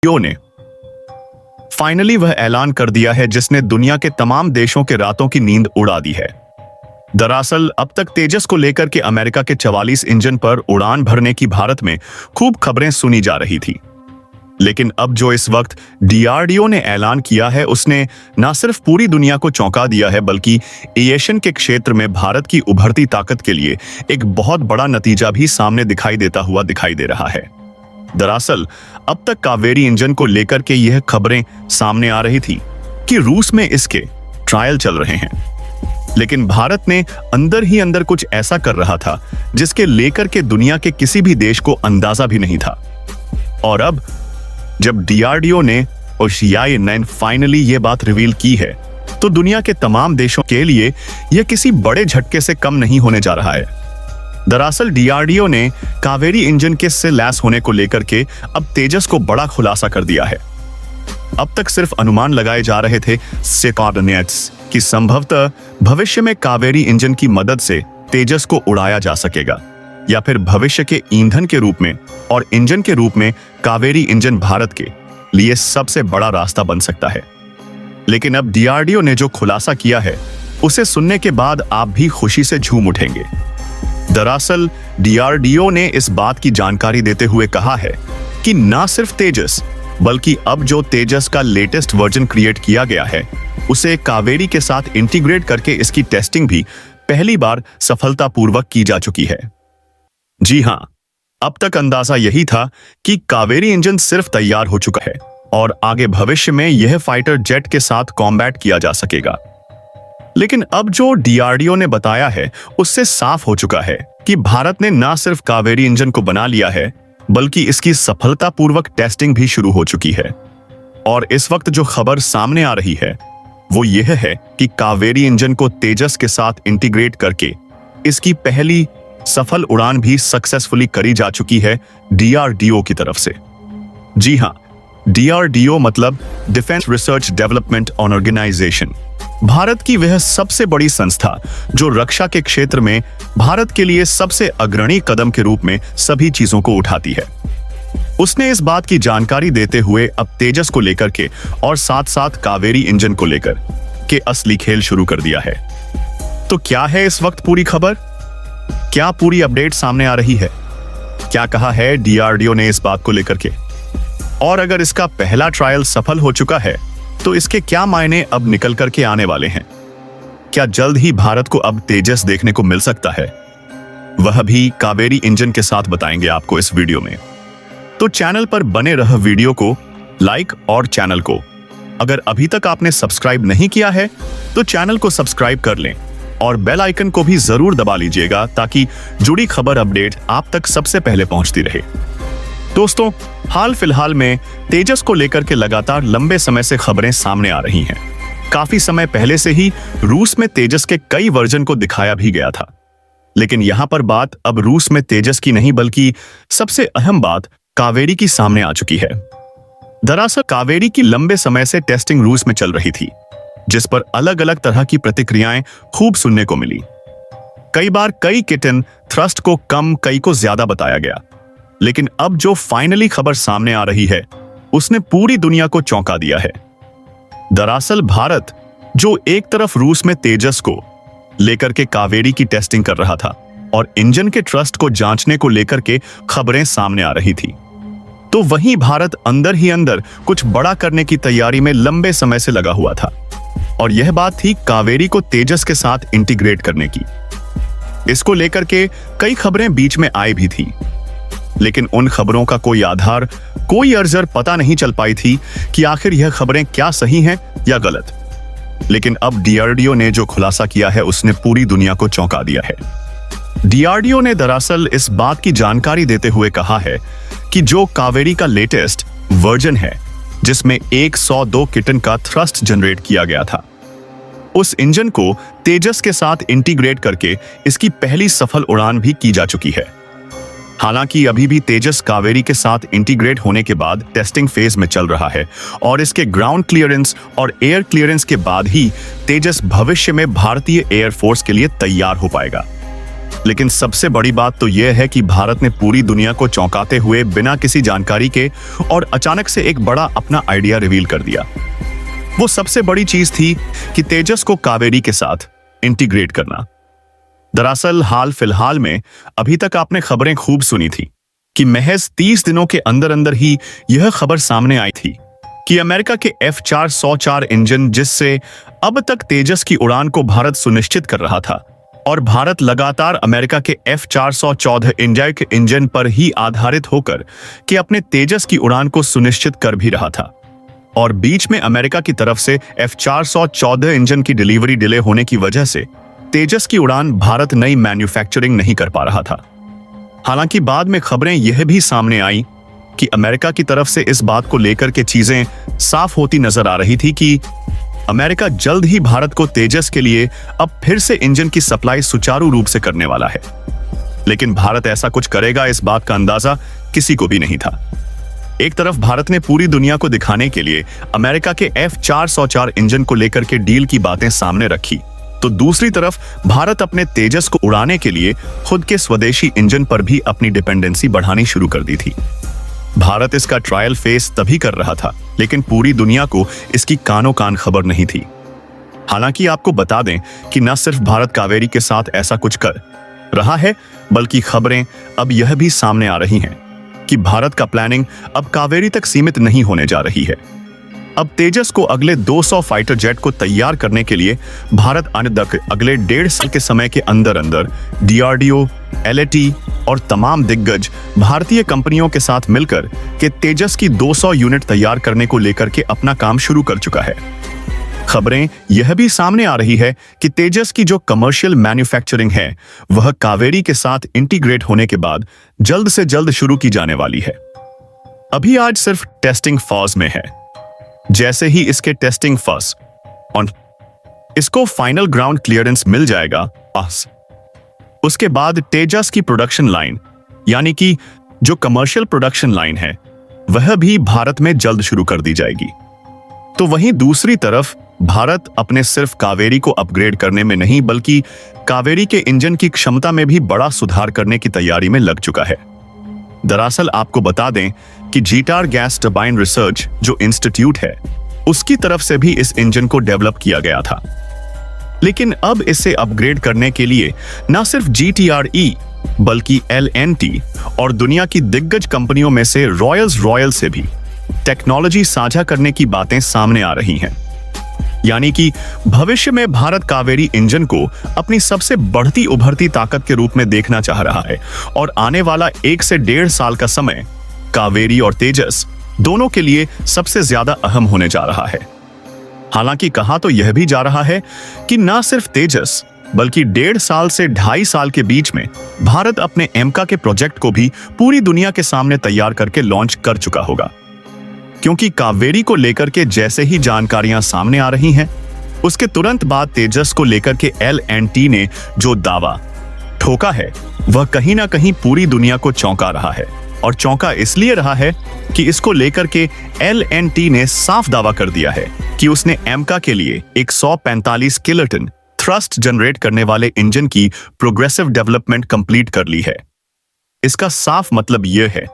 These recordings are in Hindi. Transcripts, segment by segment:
डीआरडीओ ने फाइनली वह ऐलान कर दिया है जिसने दुनिया के तमाम देशों के रातों की नींद उड़ा दी है। दरअसल अब तक तेजस को लेकर के अमेरिका के 44 इंजन पर उड़ान भरने की भारत में खूब खबरें सुनी जा रही थी, लेकिन अब जो इस वक्त डीआरडीओ ने ऐलान किया है उसने न सिर्फ पूरी दुनिया को चौंका दिया है बल्कि एविएशन के क्षेत्र में भारत की उभरती ताकत के लिए एक बहुत बड़ा नतीजा भी सामने दिखाई दे रहा है। दरअसल अब तक कावेरी इंजन को लेकर के यह खबरें सामने आ रही थी कि रूस में इसके ट्रायल चल रहे हैं, लेकिन भारत ने अंदर ही अंदर कुछ ऐसा कर रहा था जिसके लेकर के दुनिया के किसी भी देश को अंदाजा भी नहीं था। और अब जब डीआरडीओ ने ओशियाई 9 फाइनली ये बात रिवील की है तो दुनिया के तमाम देशों के लिए यह किसी बड़े झटके से कम नहीं होने जा रहा है। दरअसल डीआरडीओ ने कावेरी इंजन के से लैस होने को लेकर के अब तेजस को बड़ा खुलासा कर दिया है। अब तक सिर्फ अनुमान लगाए जा रहे थे सेकॉर्डिनेट्स कि संभवतः भविष्य में कावेरी इंजन की मदद से तेजस को उड़ाया जा सकेगा या फिर भविष्य के ईंधन के रूप में और इंजन के रूप में कावेरी इंजन भारत के लिए सबसे बड़ा रास्ता बन सकता है। लेकिन अब डीआरडीओ ने जो खुलासा किया है उसे सुनने के बाद आप भी खुशी से झूम उठेंगे। दरअसल डीआरडीओ ने इस बात की जानकारी देते हुए कहा है कि न सिर्फ तेजस बल्कि अब जो तेजस का लेटेस्ट वर्जन क्रिएट किया गया है उसे कावेरी के साथ इंटीग्रेट करके इसकी टेस्टिंग भी पहली बार सफलतापूर्वक की जा चुकी है। जी हां, अब तक अंदाजा यही था कि कावेरी इंजन सिर्फ तैयार हो चुका है और आगे भविष्य में यह फाइटर जेट के साथ कॉम्बैट किया जा सकेगा। लेकिन अब जो डीआरडीओ ने बताया है उससे साफ हो चुका है कि भारत ने न सिर्फ कावेरी इंजन को बना लिया है बल्कि इसकी सफलतापूर्वक टेस्टिंग भी शुरू हो चुकी है। और इस वक्त जो खबर सामने आ रही है वो यह है कि कावेरी इंजन को तेजस के साथ इंटीग्रेट करके इसकी पहली सफल उड़ान भी सक्सेसफुली करी जा चुकी है डीआरडीओ की तरफ से। जी हां, डीआरडीओ मतलब defence research development organisation, Bharat की वह सबसे बड़ी संस्था जो रक्षा के क्षेत्र में भारत के लिए सबसे अग्रणी कदम के रूप में सभी चीजों को उठाती है। उसने इस बात की जानकारी देते हुए अब तेजस को लेकर के और साथ साथ कावेरी इंजन को लेकर के असली खेल शुरू कर दिया है। तो क्या है इस वक्त पूरी खबर? क्या पूरी अपडेट सामने आ रही है? क्या कहा है डीआरडीओ ने इस बात को लेकर के? और अगर इसका पहला ट्रायल सफल हो चुका है तो इसके क्या मायने अब निकल करके आने वाले हैं? क्या जल्द ही भारत को अब तेजस देखने को मिल सकता है? वह भी कावेरी इंजन के साथ बताएंगे आपको इस वीडियो में। तो चैनल पर बने रह वीडियो को लाइक और चैनल को अगर अभी तक आपने सब्सक्राइब नहीं किया है तो चैनल को सब्सक्राइब कर लें और बेल आइकन को भी जरूर दबा लीजिएगा ताकि जुड़ी खबर अपडेट आप तक सबसे पहले पहुंचती रहे। दोस्तों, हाल फिलहाल में तेजस को लेकर के लगातार लंबे समय से खबरें सामने आ रही हैं। काफी समय पहले से ही रूस में तेजस के कई वर्जन को दिखाया भी गया था, लेकिन यहां पर बात अब रूस में तेजस की नहीं बल्कि सबसे अहम बात कावेरी की सामने आ चुकी है। दरअसल कावेरी की लंबे समय से टेस्टिंग रूस में चल रही थी, जिस पर अलग अलग तरह की प्रतिक्रियाएं खूब सुनने को मिली। कई बार कई किटन थ्रस्ट को कम, कई को ज्यादा बताया गया, लेकिन अब जो फाइनली खबर सामने आ रही है उसने पूरी दुनिया को चौंका दिया है। दरअसल भारत जो एक तरफ रूस में तेजस को लेकर के कावेरी की टेस्टिंग कर रहा था और इंजन के ट्रस्ट को जांचने को लेकर के खबरें सामने आ रही थी, तो वहीं भारत अंदर ही अंदर कुछ बड़ा करने की तैयारी में लंबे समय से लगा हुआ था और यह बात थी कावेरी को तेजस के साथ इंटीग्रेट करने की। इसको लेकर के कई खबरें बीच में आई भी थी, लेकिन उन खबरों का कोई आधार, कोई अर्जर पता नहीं चल पाई थी कि आखिर यह खबरें क्या सही हैं या गलत। लेकिन अब डीआरडीओ ने जो खुलासा किया है उसने पूरी दुनिया को चौंका दिया है। डीआरडीओ ने दरअसल इस बात की जानकारी देते हुए कहा है कि जो कावेरी का लेटेस्ट वर्जन है जिसमें 102 किटन का थ्रस्ट जनरेट किया गया था, उस इंजन को तेजस के साथ इंटीग्रेट करके इसकी पहली सफल उड़ान भी की जा चुकी है। हालांकि अभी भी तेजस कावेरी के साथ इंटीग्रेट होने के बाद टेस्टिंग फेज में चल रहा है और इसके ग्राउंड क्लियरेंस और एयर क्लियरेंस के बाद ही तेजस भविष्य में भारतीय एयरफोर्स के लिए तैयार हो पाएगा। लेकिन सबसे बड़ी बात तो यह है कि भारत ने पूरी दुनिया को चौंकाते हुए बिना किसी जानकारी के और अचानक से एक बड़ा अपना आइडिया रिवील कर दिया। वो सबसे बड़ी चीज थी कि तेजस को कावेरी के साथ इंटीग्रेट करना। दरअसल हाल फिलहाल में अभी तक आपने खबरें खूब सुनी थी कि महज 30 दिनों के अंदर अंदर ही यह खबर सामने आई थी कि अमेरिका के F404 इंजन, जिससे अब तक तेजस की उड़ान को भारत सुनिश्चित कर रहा था, और भारत लगातार अमेरिका के F414 इंजन पर ही आधारित होकर कि अपने तेजस की उड़ान को सुनिश्चित कर भी रहा था। और बीच में अमेरिका की तरफ से F414 इंजन की डिलीवरी डिले होने की वजह से तेजस की उड़ान भारत नई मैन्युफैक्चरिंग नहीं कर पा रहा था। हालांकि बाद में खबरें यह भी सामने आई कि अमेरिका की तरफ से इस बात को लेकर के चीजें साफ होती नजर आ रही थी कि अमेरिका जल्द ही भारत को तेजस के लिए अब फिर से इंजन की सप्लाई सुचारू रूप से करने वाला है। लेकिन भारत ऐसा कुछ करेगा, इस बात का अंदाजा किसी को भी नहीं था। एक तरफ भारत ने पूरी दुनिया को दिखाने के लिए अमेरिका के F404 इंजन को लेकर के डील की बातें सामने रखी, तो दूसरी तरफ भारत अपने तेजस को उड़ाने के लिए खुद के स्वदेशी इंजन पर भी अपनी डिपेंडेंसी बढ़ानी शुरू कर दी थी। भारत इसका ट्रायल फेस तभी कर रहा था, लेकिन पूरी दुनिया को इसकी कानो कान खबर नहीं थी। हालांकि आपको बता दें कि न सिर्फ भारत कावेरी के साथ ऐसा कुछ कर रहा है, बल्कि खबरें अब यह भी सामने आ रही हैं कि भारत का प्लानिंग अब कावेरी तक सीमित नहीं होने जा रही है। अब तेजस को अगले 200 फाइटर जेट को तैयार करने के लिए भारत अगले 1.5 साल के समय के अंदर अंदर DRDO, LAT और तमाम दिग्गज भारतीय कंपनियों के साथ मिलकर के तेजस की 200 यूनिट तैयार करने को लेकर के अपना काम शुरू कर चुका है। खबरें यह भी सामने आ रही है कि तेजस की जो कमर्शियल मैन्युफैक्चरिंग है वह कावेरी के साथ इंटीग्रेट होने के बाद जल्द से जल्द शुरू की जाने वाली है। अभी आज सिर्फ टेस्टिंग फेज में है। जैसे ही इसके टेस्टिंग फेज और इसको फाइनल ग्राउंड क्लियरेंस मिल जाएगा, उसके बाद तेजस की प्रोडक्शन लाइन, यानी कि जो कमर्शियल प्रोडक्शन लाइन है, वह भी भारत में जल्द शुरू कर दी जाएगी। तो वहीं दूसरी तरफ भारत अपने सिर्फ कावेरी को अपग्रेड करने में नहीं, बल्कि कावेरी के इंजन की क्षमता में भी बड़ा सुधार करने की तैयारी में लग चुका है। दरअसल आपको बता दें कि जीटार गैस टर्बाइन रिसर्च जो इंस्टीट्यूट है, उसकी तरफ से भी इस इंजन को डेवलप किया गया था। लेकिन अब इसे अपग्रेड करने के लिए न सिर्फ GTRE बल्कि LNT और दुनिया की दिग्गज कंपनियों में से रॉयल से भी टेक्नोलॉजी साझा करने की बातें सामने आ रही हैं। यानी कि भविष्य में भारत कावेरी इंजन को अपनी सबसे बढ़ती उभरती ताकत के रूप में देखना चाह रहा है, और आने वाला 1 से 1.5 साल का समय कावेरी और तेजस दोनों के लिए सबसे ज्यादा अहम होने जा रहा है। हालांकि कहा तो यह भी जा रहा है कि न सिर्फ तेजस बल्कि 1.5 साल से 2.5 साल के बीच में भारत अपने एमका के प्रोजेक्ट को भी पूरी दुनिया के सामने तैयार करके लॉन्च कर चुका होगा। क्योंकि कावेरी को लेकर के जैसे ही जानकारियां सामने आ रही हैं, उसके तुरंत बाद तेजस को लेकर के LNT ने जो दावा ठोका है वह कहीं ना कहीं पूरी दुनिया को चौंका रहा है। और चौंका इसलिए रहा है कि इसको लेकर के LNT ने साफ दावा कर दिया है कि उसने एमका के लिए 145 किलोटन थ्रस्ट जनरेट करने वाले इंजन की प्रोग्रेसिव डेवलपमेंट कंप्लीट कर ली है। इसका साफ मतलब यह है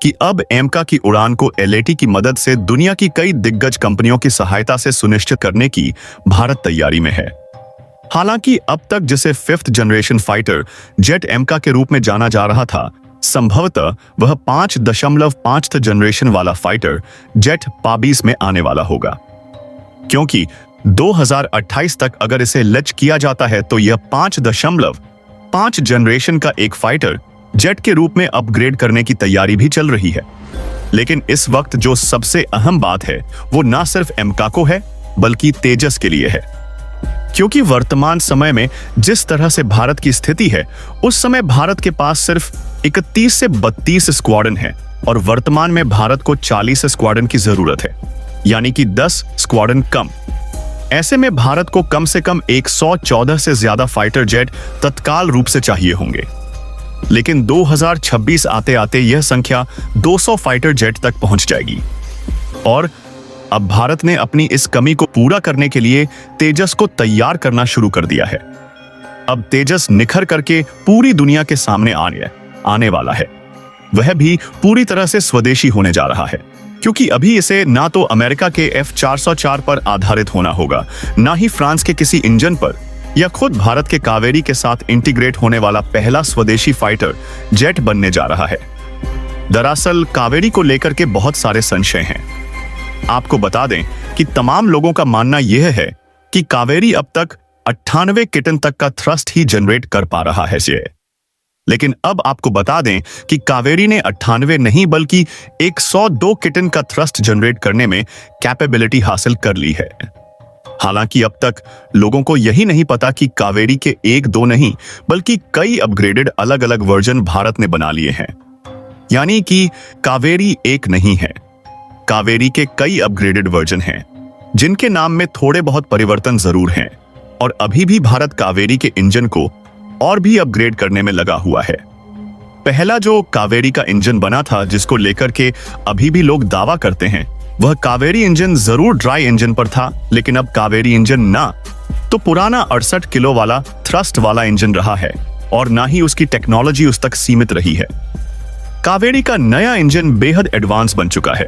कि अब एमका की उड़ान को LAT की मदद से दुनिया की कई दिग्गज कंपनियों की सहायता से सुनिश्चित करने की भारत तैयारी में है। हालांकि अब तक जिसे 5th जनरेशन फाइटर जेट एमका के रूप में जाना जा रहा था, संभवतः वह 5.5th जनरेशन वाला फाइटर जेट पाबीस में आने वाला होगा। क्योंकि 2028 तक अगर इसे लॉन्च किया जाता है तो यह 5.5 जनरेशन का एक फाइटर जेट के रूप में अपग्रेड करने की तैयारी भी चल रही है। लेकिन इस वक्त जो सबसे अहम बात है वो ना सिर्फ एमका को है बल्कि तेजस के लिए है। क्योंकि वर्तमान समय में जिस तरह से भारत की स्थिति है, उस समय भारत के पास सिर्फ 31 से 32 स्क्वाड्रन है और वर्तमान में भारत को 40 स्क्वाड्रन की जरूरत है, यानी कि 10 स्क्वाड्रन कम। ऐसे में भारत को कम से कम 114 से ज्यादा फाइटर जेट तत्काल रूप से चाहिए होंगे। लेकिन 2026 आते आते यह संख्या 200 फाइटर जेट तक पहुंच जाएगी। और अब भारत ने अपनी इस कमी को पूरा करने के लिए तेजस को तैयार करना शुरू कर दिया है। अब तेजस निखर करके पूरी दुनिया के सामने आने वाला है। वह भी पूरी तरह से स्वदेशी होने जा रहा है, क्योंकि अभी इसे ना तो अमेरिका के F404 पर आधारित होना होगा, ना ही फ्रांस के किसी इंजन पर, या खुद भारत के कावेरी के साथ इंटीग्रेट होने वाला पहला स्वदेशी फाइटर जेट बनने जा रहा है। दरअसल कावेरी को लेकर के बहुत सारे संशय हैं। आपको बता दें कि तमाम लोगों का मानना यह है कि कावेरी अब तक 98 किटन तक का थ्रस्ट ही जनरेट कर पा रहा है। लेकिन अब आपको बता दें कि कावेरी ने 98 नहीं बल्कि 102 किटन का थ्रस्ट जनरेट करने में कैपेबिलिटी हासिल कर ली है। हालांकि अब तक लोगों को यही नहीं पता कि कावेरी के एक दो नहीं बल्कि कई अपग्रेडेड अलग अलग वर्जन भारत ने बना लिए हैं। यानी कि कावेरी एक नहीं है, कावेरी के कई अपग्रेडेड वर्जन हैं, जिनके नाम में थोड़े बहुत परिवर्तन जरूर हैं, और अभी भी भारत कावेरी के इंजन को और भी अपग्रेड करने में लगा हुआ है। पहला जो कावेरी का इंजन बना था, जिसको लेकर के अभी भी लोग दावा करते हैं, वह कावेरी इंजन जरूर ड्राई इंजन पर था, लेकिन अब कावेरी इंजन ना तो पुराना 68 किलो वाला थ्रस्ट वाला इंजन रहा है, और ना ही उसकी टेक्नोलॉजी उस तक सीमित रही है। कावेरी का नया इंजन बेहद एडवांस बन चुका है।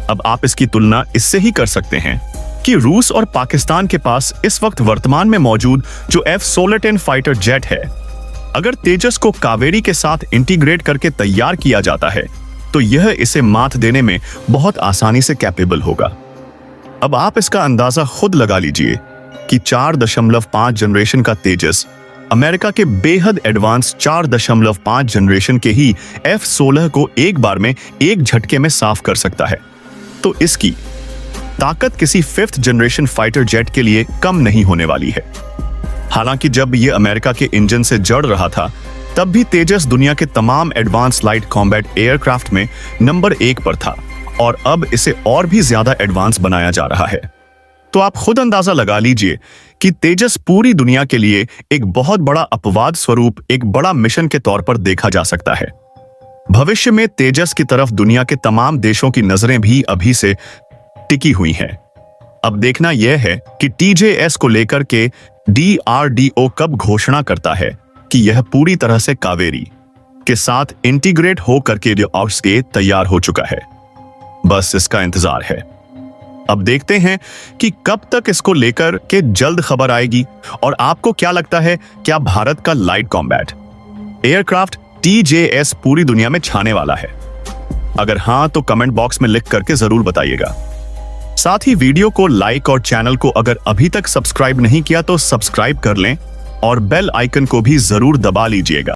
अब आप इसकी तुलना इससे ही कर सकते हैं कि रूस और पाकिस्तान के पास इस वक्त वर्तमान में मौजूद जो F-16 फाइटर जेट है, अगर तेजस को कावेरी के साथ इंटीग्रेट करके तैयार किया जाता है तो यह इसे मात देने में बहुत आसानी से कैपेबल होगा। अब आप इसका अंदाजा खुद लगा लीजिए कि 4.5 जनरेशन का तेजस अमेरिका के बेहद एडवांस 4.5 जनरेशन के ही F-16 को एक बार में एक झटके में साफ कर सकता है। तो इसकी ताकत किसी 5th जनरेशन फाइटर जेट के लिए कम नहीं होने वाली है। हालांकि जब यह अमेरिका के इंजन से जड़ रहा था, तब भी तेजस दुनिया के तमाम एडवांस लाइट कॉम्बैट एयरक्राफ्ट में नंबर 1 पर था, और अब इसे और भी ज्यादा एडवांस बनाया जा रहा है। तो आप खुद अंदाजा लगा लीजिए कि तेजस पूरी दुनिया के लिए एक बहुत बड़ा अपवाद स्वरूप एक बड़ा मिशन के तौर पर देखा जा सकता है। भविष्य में तेजस की तरफ दुनिया के तमाम देशों की नजरें भी अभी से टिकी हुई हैं। अब देखना यह है कि TJS को लेकर के DRDO कब घोषणा करता है कि यह पूरी तरह से कावेरी के साथ इंटीग्रेट होकर के तैयार हो चुका है। बस इसका इंतजार है। अब देखते हैं कि कब तक इसको लेकर के जल्द खबर आएगी। और आपको क्या लगता है, क्या भारत का लाइट कॉम्बैट एयरक्राफ्ट TJS पूरी दुनिया में छाने वाला है? अगर हां तो कमेंट बॉक्स में लिख करके जरूर बताइएगा। साथ ही वीडियो को लाइक और चैनल को अगर अभी तक सब्सक्राइब नहीं किया तो सब्सक्राइब कर लें और बेल आइकन को भी जरूर दबा लीजिएगा।